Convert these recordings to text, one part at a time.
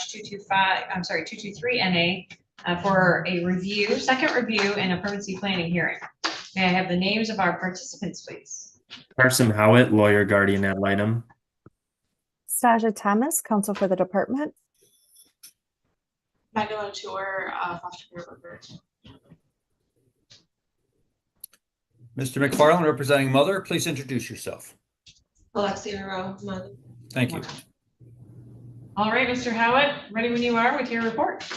223 NA for a review, second review and a permanency planning hearing. May I have the names of our participants, please? Carson Howitt, lawyer, guardian ad litem. Stasia Thomas, counsel for the department. Magdalene Tour, foster care worker. Mr. McFarland, representing mother, please introduce yourself. Alexia Rowe, mother. Thank you. All right, Mr. Howitt, ready when you are with your report.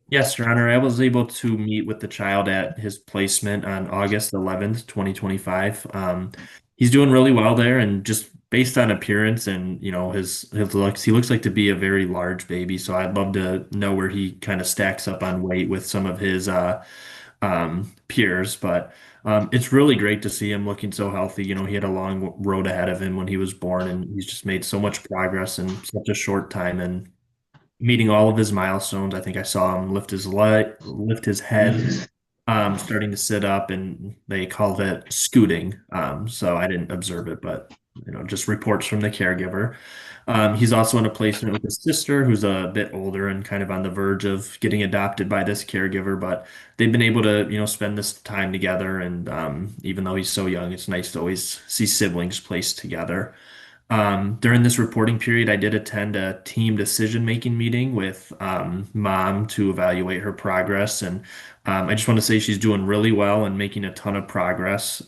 Yes, Your Honor. I was able to meet with the child at his placement on August 11th, 2025. He's doing really well there, and just based on appearance and his looks, he looks like to be a very large baby. So I'd love to know where he kind of stacks up on weight with some of his peers. But it's really great to see him looking so healthy. He had a long road ahead of him when he was born, and he's just made so much progress in such a short time. And meeting all of his milestones. I think I saw him lift his head, starting to sit up, and they called it scooting. So I didn't observe it, but just reports from the caregiver. He's also in a placement with his sister, who's a bit older and kind of on the verge of getting adopted by this caregiver, but they've been able to, spend this time together. And even though he's so young, it's nice to always see siblings placed together. During this reporting period, I did attend a team decision-making meeting with mom to evaluate her progress. And I just want to say she's doing really well and making a ton of progress.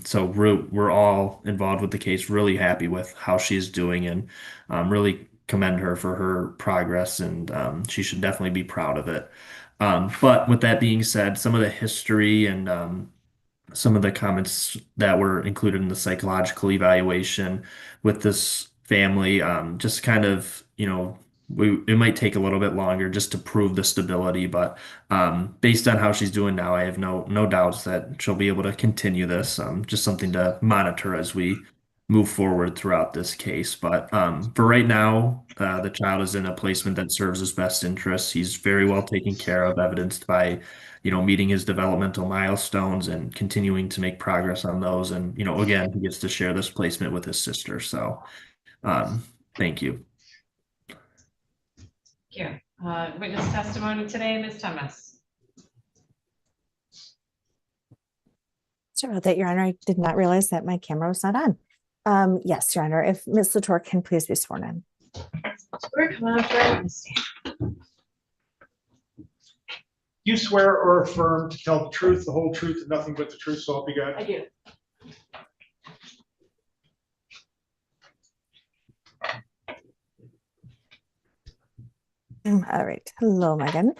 So we're all involved with the case, really happy with how she's doing, and really commend her for her progress. And she should definitely be proud of it. But with that being said, some of the history and some of the comments that were included in the psychological evaluation with this family, just kind of, it might take a little bit longer just to prove the stability, but based on how she's doing now, I have no doubts that she'll be able to continue this. Just something to monitor as we move forward throughout this case. But for right now, the child is in a placement that serves his best interests. He's very well taken care of, evidenced by meeting his developmental milestones and continuing to make progress on those. And, again, he gets to share this placement with his sister. So, thank you. Thank you. Witness testimony today, Ms. Thomas. Sorry about that, Your Honor. I did not realize that my camera was not on. Yes, Your Honor, if Ms. Latour can please be sworn in. Come on, witness stand. You swear or affirm to tell the truth, the whole truth, and nothing but the truth, so help you God? I do. All right. Hello, Megan.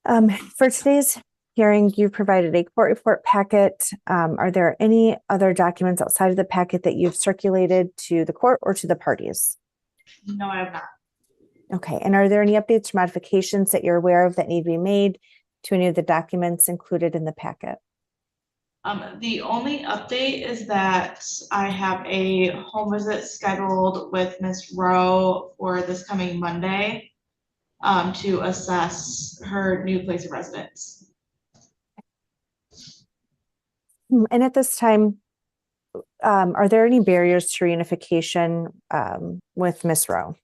For today's hearing, you provided a court report packet. Are there any other documents outside of the packet that you've circulated to the court or to the parties? No, I have not. Okay. And are there any updates or modifications that you're aware of that need to be made to any of the documents included in the packet? The only update is that I have a home visit scheduled with Ms. Rowe for this coming Monday to assess her new place of residence. And at this time, are there any barriers to reunification with Ms. Rowe?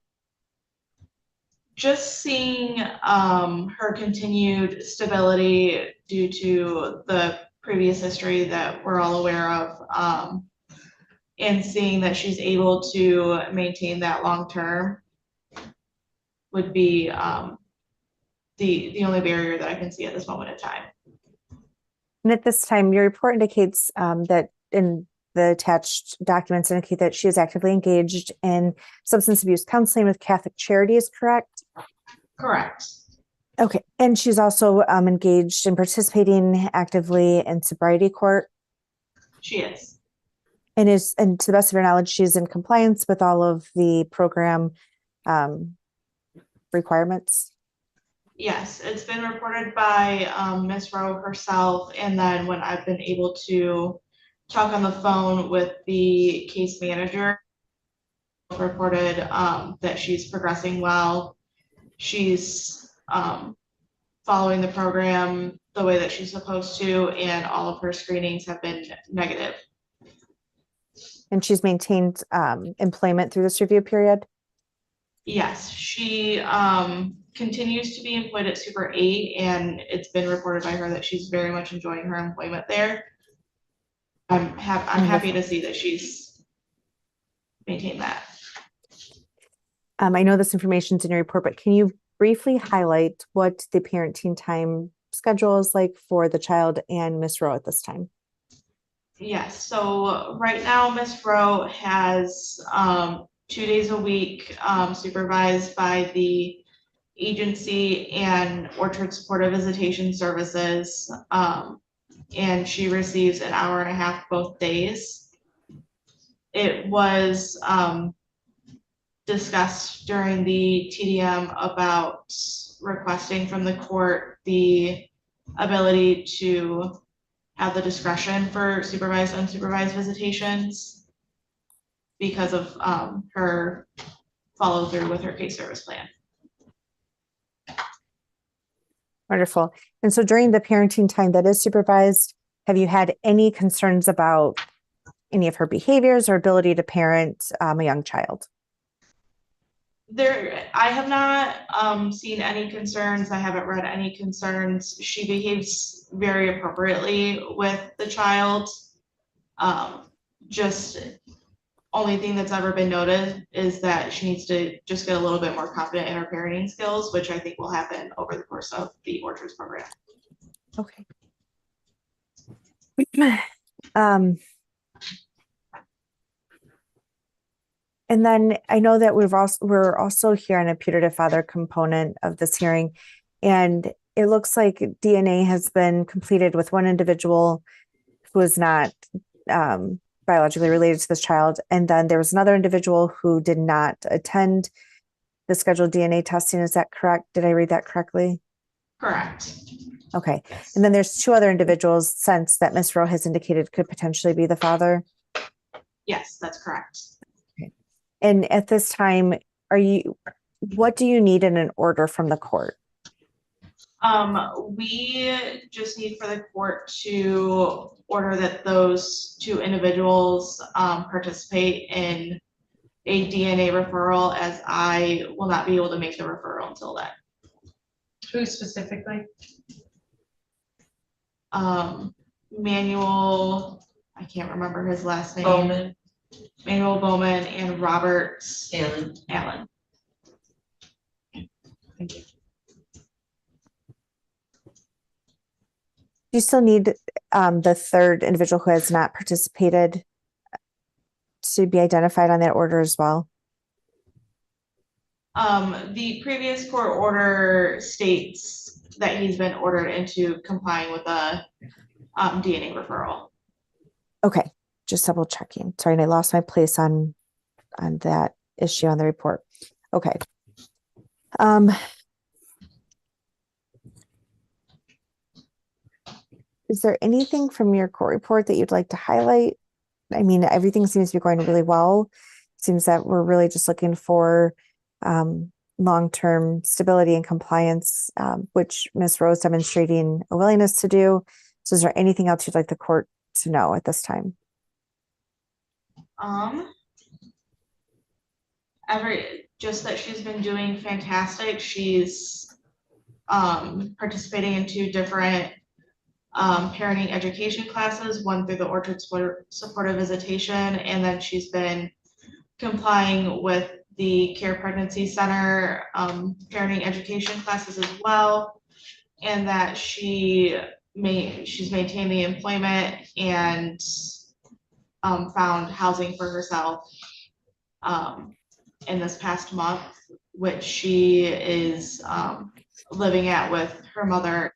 Just seeing her continued stability due to the previous history that we're all aware of, and seeing that she's able to maintain that long term would be the only barrier that I can see at this moment in time. And at this time, your report indicates that in the attached documents indicate that she is actively engaged in substance abuse counseling with Catholic Charities, correct? Correct. Okay. And she's also engaged in participating actively in sobriety court? She is. And to the best of your knowledge, she's in compliance with all of the program requirements? Yes, it's been reported by Ms. Rowe herself, and then when I've been able to talk on the phone with the case manager, reported that she's progressing well. She's following the program the way that she's supposed to, and all of her screenings have been negative. And she's maintained employment through this review period? Yes, she continues to be employed at Super 8, and it's been reported by her that she's very much enjoying her employment there. I'm happy to see that she's maintained that. I know this information's in your report, but can you briefly highlight what the parenting time schedule is like for the child and Miss Rowe at this time? Yes, so right now Miss Rowe has 2 days a week supervised by the agency and Orchard Supportive Visitation Services. And she receives an hour and a half both days. It was discussed during the TDM about requesting from the court the ability to have the discretion for supervised, unsupervised visitations because of her follow through with her case service plan. Wonderful. And so during the parenting time that is supervised, have you had any concerns about any of her behaviors or ability to parent a young child? I have not seen any concerns. I haven't read any concerns. She behaves very appropriately with the child. Just only thing that's ever been noted is that she needs to just get a little bit more confident in her parenting skills, which I think will happen over the course of the Orchards program. Okay. And then I know that we're also here on a putative father component of this hearing, and it looks like DNA has been completed with one individual who is not biologically related to this child, and then there was another individual who did not attend the scheduled DNA testing. Is that correct? Did I read that correctly? Correct. Okay. And then there's 2 other individuals since that Ms. Rowe has indicated could potentially be the father. Yes, that's correct. And at this time, what do you need in an order from the court? We just need for the court to order that those 2 individuals participate in a DNA referral, as I will not be able to make the referral until then. Who specifically? Manuel, I can't remember his last name. Bowman. Manuel Bowman and Robert Allen. Do you still need the third individual who has not participated to be identified on that order as well? The previous court order states that he's been ordered into complying with a DNA referral. Okay, just double checking. Sorry, and I lost my place on that issue on the report. Okay. Is there anything from your court report that you'd like to highlight? I mean, everything seems to be going really well. Seems that we're really just looking for long-term stability and compliance, which Ms. Rose demonstrating a willingness to do. So is there anything else you'd like the court to know at this time? Just that she's been doing fantastic. She's participating in 2 different parenting education classes, one through the Orchard Supportive Visitation, and then she's been complying with the Care Pregnancy Center parenting education classes as well, and that she's maintained the employment and found housing for herself in this past month, which she is living at with her mother,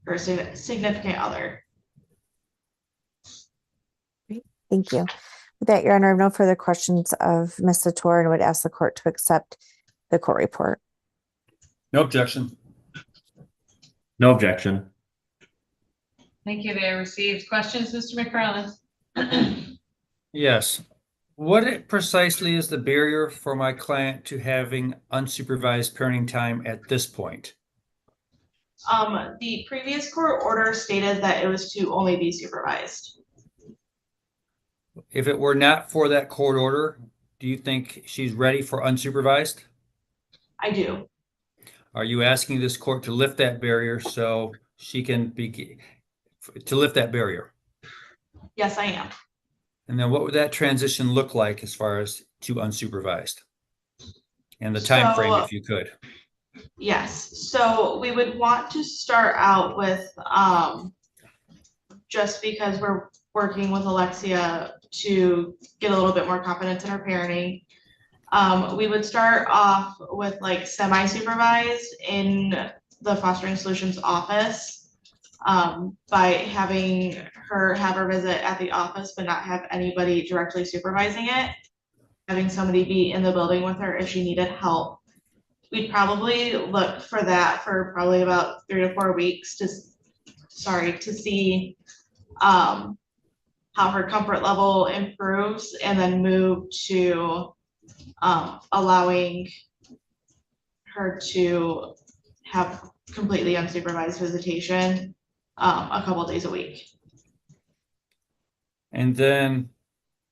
her significant other. Great. Thank you. With that, Your Honor, I have no further questions of Ms. Sator and would ask the court to accept the court report. No objection. No objection. Thank you. They received questions, Mr. McFarland. Yes. What precisely is the barrier for my client to having unsupervised parenting time at this point? The previous court order stated that it was to only be supervised. If it were not for that court order, do you think she's ready for unsupervised? I do. Are you asking this court to lift that barrier so she can to lift that barrier? Yes, I am. And then what would that transition look like as far as to unsupervised? And the time frame, So- if you could. Yes, so we would want to start out with, just because we're working with Alexia to get a little bit more confidence in her parenting. We would start off with like semi-supervised in the Fostering Solutions office, by having her have her visit at the office, but not have anybody directly supervising it. Having somebody be in the building with her if she needed help. We'd probably look for that for probably about 3 to 4 weeks to see how her comfort level improves, and then move to allowing her to have completely unsupervised visitation a couple days a week. And then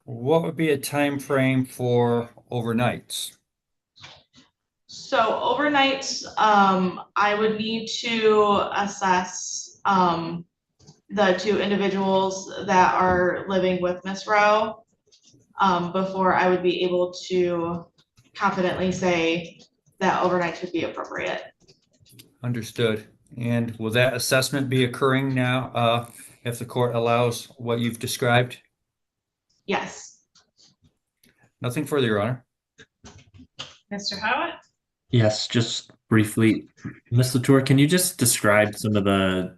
what would be a time frame for overnights? So overnights, I would need to assess the 2 individuals that are living with Miss Rowe before I would be able to confidently say that overnight would be appropriate. Understood. And will that assessment be occurring now, if the court allows what you've described? Yes. Nothing further, Your Honor. Mr. Howitt? Yes, just briefly, Ms. Latour, can you just describe some of the,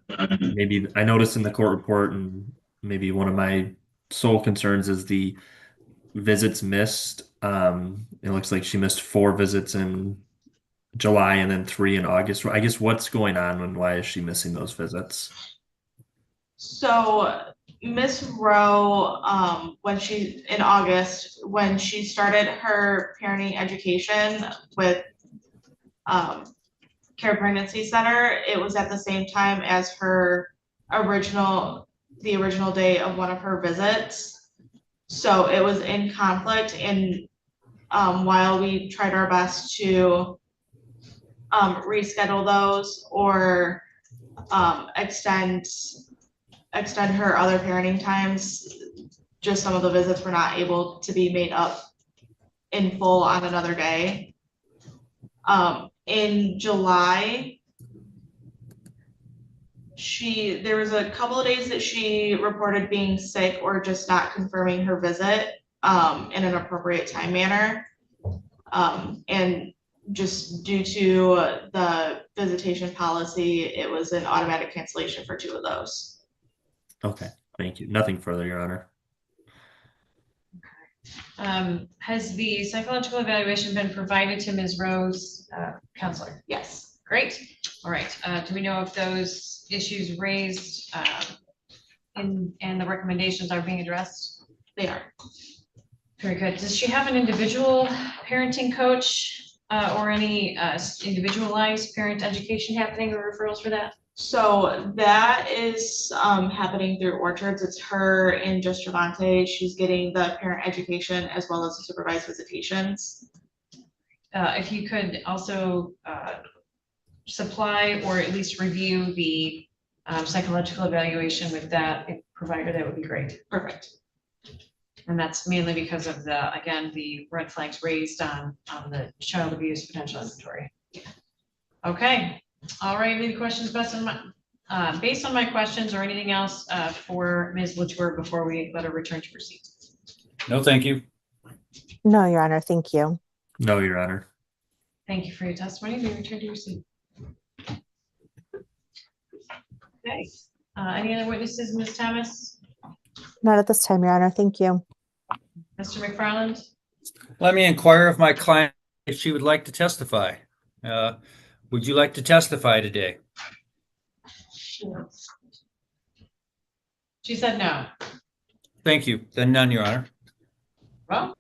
maybe I noticed in the court report, and maybe one of my sole concerns is the visits missed. It looks like she missed 4 visits in July and then 3 in August. I guess what's going on and why is she missing those visits? So Miss Rowe, in August, when she started her parenting education with Care Pregnancy Center, it was at the same time as the original day of one of her visits. So it was in conflict, and while we tried our best to reschedule those or extend her other parenting times, just some of the visits were not able to be made up in full on another day. In July, there was a couple of days that she reported being sick or just not confirming her visit in an appropriate time manner. And just due to the visitation policy, it was an automatic cancellation for 2 of those. Okay, thank you. Nothing further, Your Honor. Has the psychological evaluation been provided to Ms. Rowe's counselor? Yes, Great. All right. Do we know if those issues raised and the recommendations are being addressed? they are. Very good. Does she have an individual parenting coach or any individualized parent education happening or referrals for that? So that is happening through Orchards. It's her and just Javante. She's getting the parent education as well as the supervised visitations. If you could also supply or at least review the psychological evaluation with that provider, that would be great. Perfect. And that's mainly because of the red flags raised on the child abuse potential inventory. Okay, all right, any questions based on my questions or anything else for Ms. Latour before we let her return to her seat? No, thank you. No, Your Honor, thank you. No, Your Honor. Thank you for your testimony. We return to your seat. Okay, any other witnesses, Ms. Thomas? Not at this time, Your Honor, thank you. Mr. McFarland? Let me inquire of my client if she would like to testify. Would you like to testify today? She said no. Thank you. Then none, Your Honor. Well,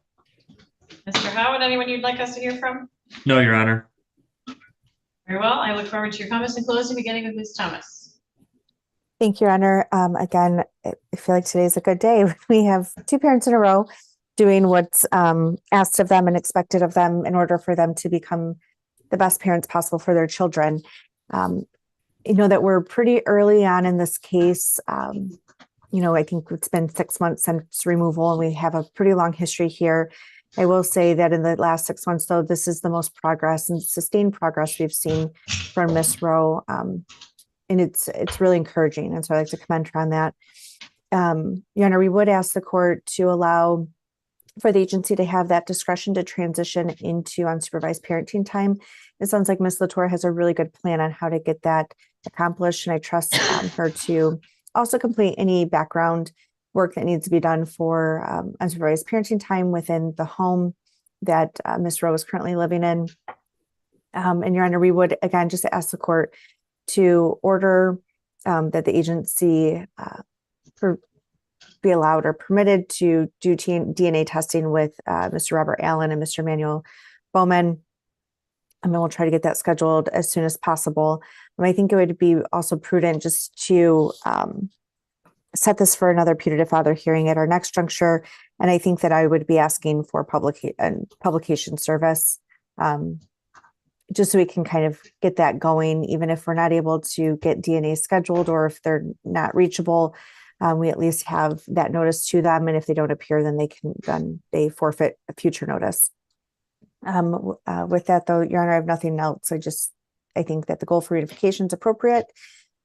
Mr. Howard, anyone you'd like us to hear from? No, Your Honor. Very well. I look forward to your comments in closing, beginning with Ms. Thomas. Thank you, Your Honor. Again, I feel like today's a good day. We have 2 parents in a row doing what's asked of them and expected of them in order for them to become the best parents possible for their children. You know that we're pretty early on in this case. You know, I think it's been 6 months since removal, and we have a pretty long history here. I will say that in the last 6 months, though, this is the most progress and sustained progress we've seen from Miss Rowe. And it's really encouraging. And so I'd like to commend her on that. Your Honor, we would ask the court to allow for the agency to have that discretion to transition into unsupervised parenting time. It sounds like Ms. Latour has a really good plan on how to get that accomplished, and I trust her to also complete any background work that needs to be done for unsupervised parenting time within the home that Ms. Rowe is currently living in. And Your Honor, we would again just ask the court to order that the agency be allowed or permitted to do DNA testing with Mr. Robert Allen and Mr. Manuel Bowman. And we'll try to get that scheduled as soon as possible. And I think it would be also prudent just to set this for another putative father hearing at our next juncture. And I think that I would be asking for publication service, just so we can kind of get that going, even if we're not able to get DNA scheduled or if they're not reachable. We at least have that notice to them, and if they don't appear, then they forfeit a future notice. With that, though, Your Honor, I have nothing else. I think that the goal for reunification is appropriate,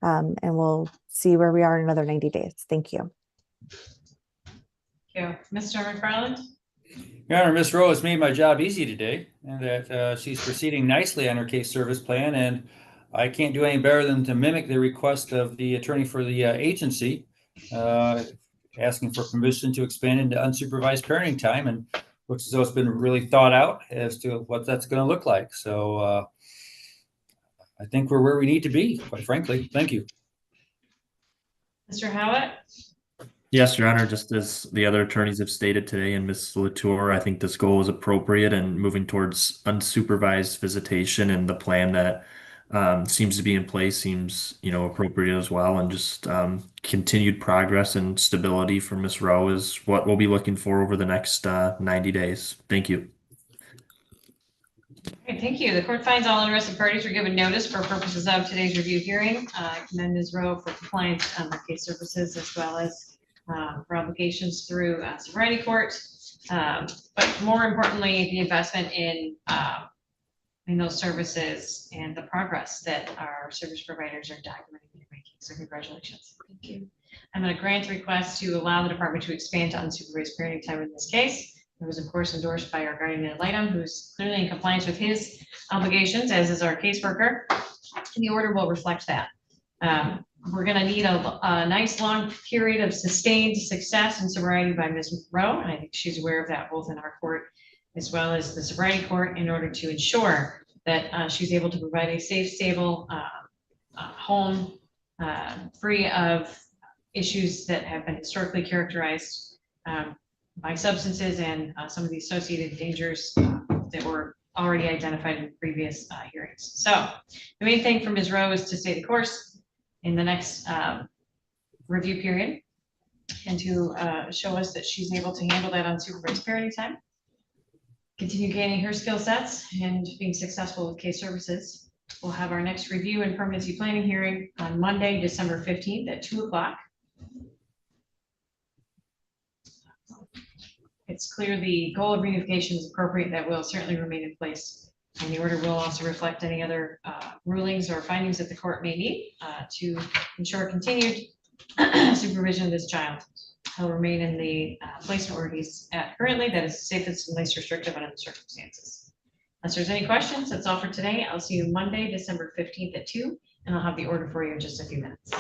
and we'll see where we are in another 90 days. Thank you. Thank you. Mr. McFarland? Your Honor, Ms. Rowe has made my job easy today, and that she's proceeding nicely on her case service plan, and I can't do any better than to mimic the request of the attorney for the agency, asking for permission to expand into unsupervised parenting time, and looks as though it's been really thought out as to what that's going to look like. So I think we're where we need to be, quite frankly. Thank you. Mr. Howitt? Yes, Your Honor, just as the other attorneys have stated today and Ms. Latour, I think this goal is appropriate, and moving towards unsupervised visitation and the plan that seems to be in place seems, appropriate as well. And just continued progress and stability for Ms. Rowe is what we'll be looking for over the next 90 days. Thank you. Okay, thank you. The court finds all interested parties are given notice for purposes of today's review hearing. I commend Ms. Rowe for compliance on her case services, as well as for obligations through sobriety court. But more importantly, the investment in those services and the progress that our service providers are documenting and making. So congratulations. Thank you. I'm going to grant the request to allow the department to expand to unsupervised parenting time in this case. It was, of course, endorsed by our guardian ad litem, who's clearly in compliance with his obligations, as is our caseworker. And the order will reflect that. We're going to need a nice long period of sustained success in sobriety by Ms. Rowe, and I think she's aware of that both in our court as well as the sobriety court, in order to ensure that she's able to provide a safe, stable home free of issues that have been historically characterized by substances and some of the associated dangers that were already identified in previous hearings. So the main thing for Ms. Rowe is to stay the course in the next review period, and to show us that she's able to handle that unsupervised parenting time, continue gaining her skill sets and being successful with case services. We'll have our next review and permanency planning hearing on Monday, December 15th at 2 o'clock. It's clear the goal of reunification is appropriate. That will certainly remain in place. And the order will also reflect any other rulings or findings that the court may need to ensure continued supervision of this child. He'll remain in the placement where he's at currently. That is safest and least restrictive under the circumstances. Unless there's any questions, that's all for today. I'll see you Monday, December 15th at 2, and I'll have the order for you in just a few minutes.